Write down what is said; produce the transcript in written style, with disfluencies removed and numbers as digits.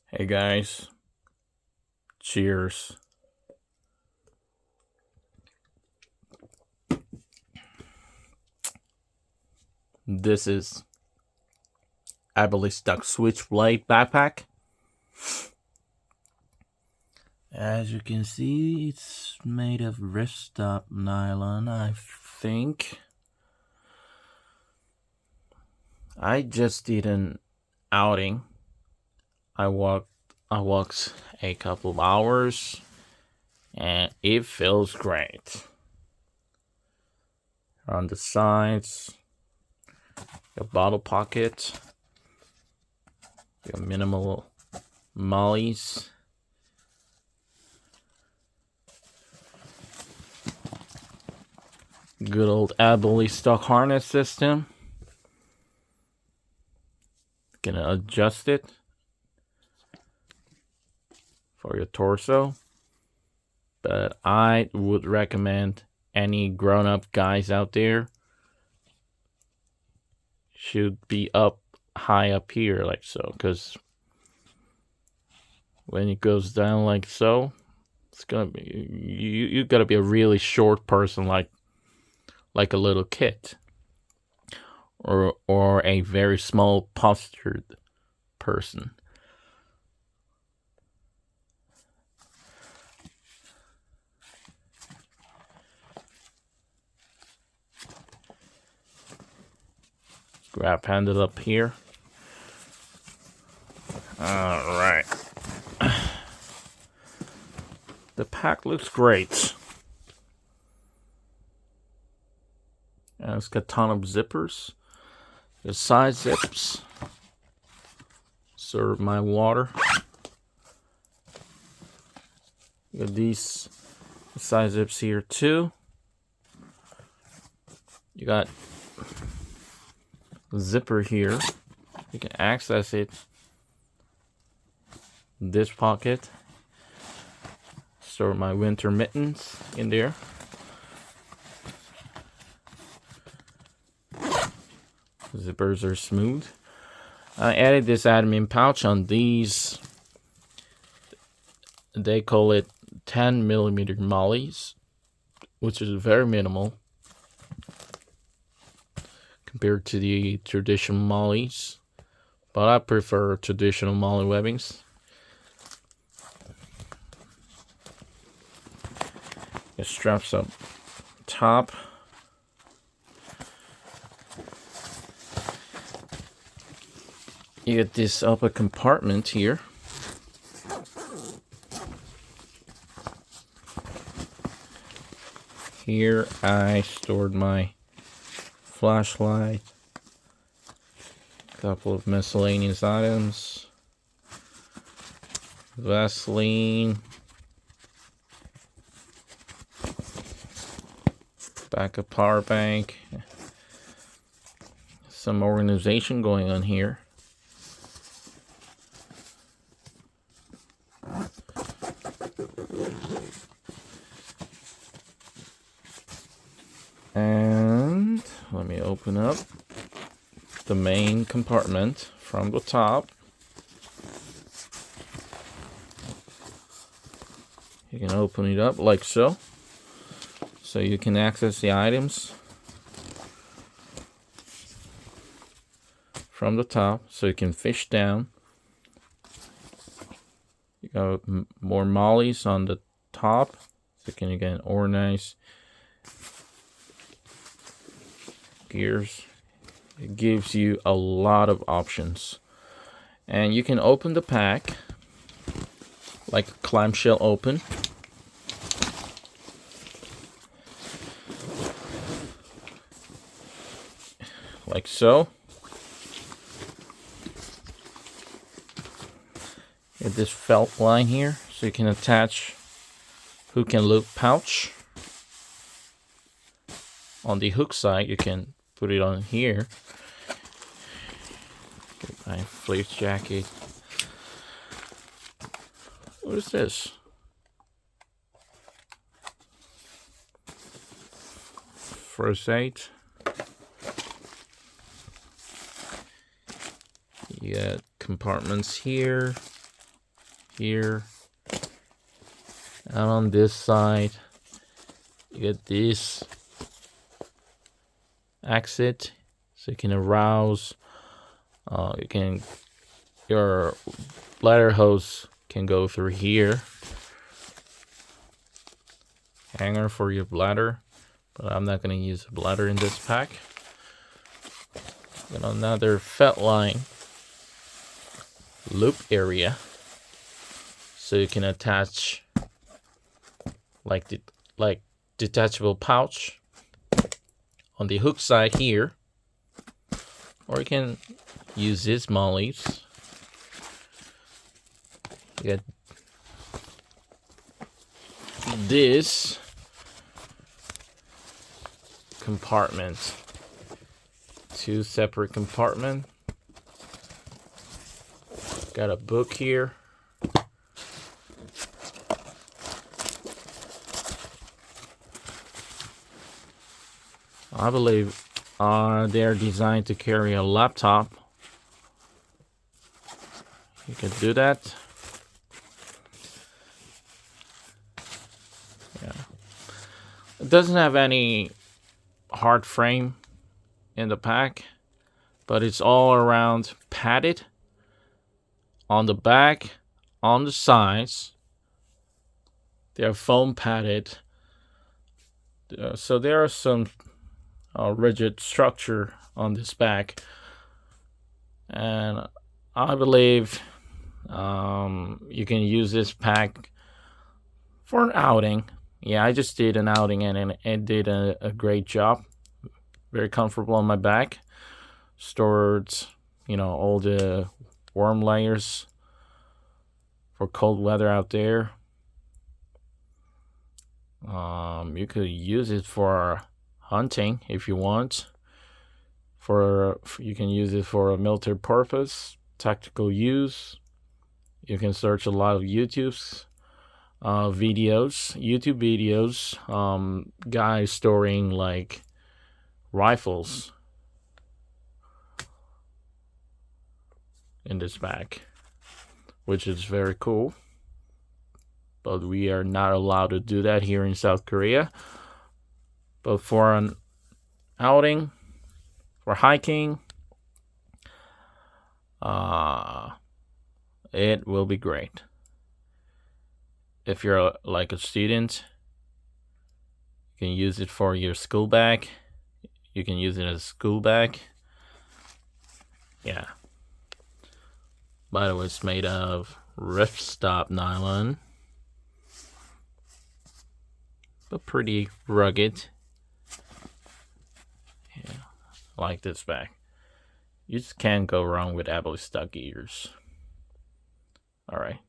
Hey guys, cheers. This is Eberlestock Switchblade backpack. As you can see, it's made of ripstop nylon, I think. I just did an outing. I walked a couple of hours and it feels great. On the sides, a bottle pocket, your minimal mollies. Good old Eberlestock harness system. Gonna adjust it for your torso, but I would recommend any grown-up guys out there should be up high up here like so, because when it goes down like so, it's gonna be you gotta be a really short person like a little kid, or a very small postured person. Grab handed up here. Alright. The pack looks great. And it's got a ton of zippers. The side zips. Serve my water. Got these side zips here too. You got zipper here. You can access it. This pocket. Store my winter mittens in there. Zippers are smooth. I added this admin pouch on these. They call it 10mm mollies, which is very minimal compared to the traditional mollies, but I prefer traditional molly webbings. It straps up top. You get this upper compartment here. Here I stored my flashlight, a couple of miscellaneous items, Vaseline, backup power bank, some organization going on here. And let me open up the main compartment from the top. You can open it up like so. So you can access the items from the top. So you can fish down. You got more mollies on the top. So you can again organize gears. It gives you a lot of options, and you can open the pack like a clamshell open. Like so. Get this felt line here so you can attach hook and loop pouch. On the hook side, you can put it on here. Get my fleece jacket. What is this? First aid. You got compartments here. here. And on this side, you get this exit, so you can arouse. Your bladder hose can go through here. Hanger for your bladder, but I'm not going to use a bladder in this pack. Got another Feltline loop area, so you can attach like detachable pouch on the hook side here, or you can use these mollies. You get this compartment, 2 separate compartments. Got a book here. I believe they're designed to carry a laptop. You can do that. Yeah. It doesn't have any hard frame in the pack, but it's all around padded on the back, on the sides. They're foam padded, so there are some rigid structure on this back, and I believe you can use this pack for an outing. Yeah, I just did an outing and it did a great job. Very comfortable on my back. Stored, all the warm layers for cold weather out there. You could use it for hunting if you want. You can use it for a military purpose, tactical use. You can search a lot of YouTube videos, guys storing like rifles in this bag, which is very cool. But we are not allowed to do that here in South Korea. But for an outing, for hiking, it will be great. If you're like a student, you can use it for your school bag. You can use it as a school bag. Yeah. By the way, it's made of ripstop nylon, but pretty rugged. Yeah, I like this bag. You just can't go wrong with Eberlestock gears. All right.